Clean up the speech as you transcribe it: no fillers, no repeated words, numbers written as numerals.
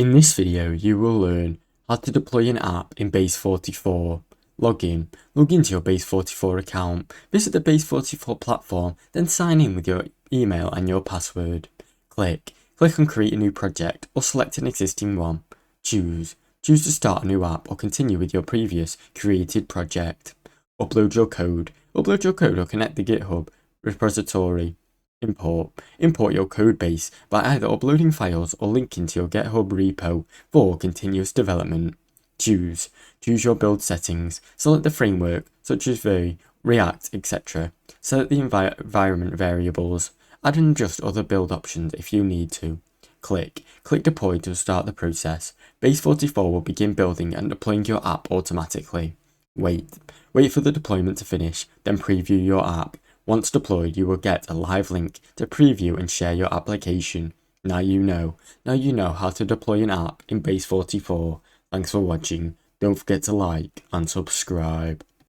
In this video, you will learn how to deploy an app in Base44. Log into your Base44 account, visit the Base44 platform, then sign in with your email and your password. Click on create a new project or select an existing one. Choose to start a new app or continue with your previous created project. Upload your code or connect the GitHub repository. Import your code base by either uploading files or linking to your GitHub repo for continuous development. Choose your build settings. Select the framework such as Vue, React, etc. Select the environment variables. Add and adjust other build options if you need to. Click deploy to start the process. Base44 will begin building and deploying your app automatically. Wait for the deployment to finish, then preview your app. Once deployed, you will get a live link to preview and share your application. Now you know how to deploy an app in Base44. Thanks for watching. Don't forget to like and subscribe.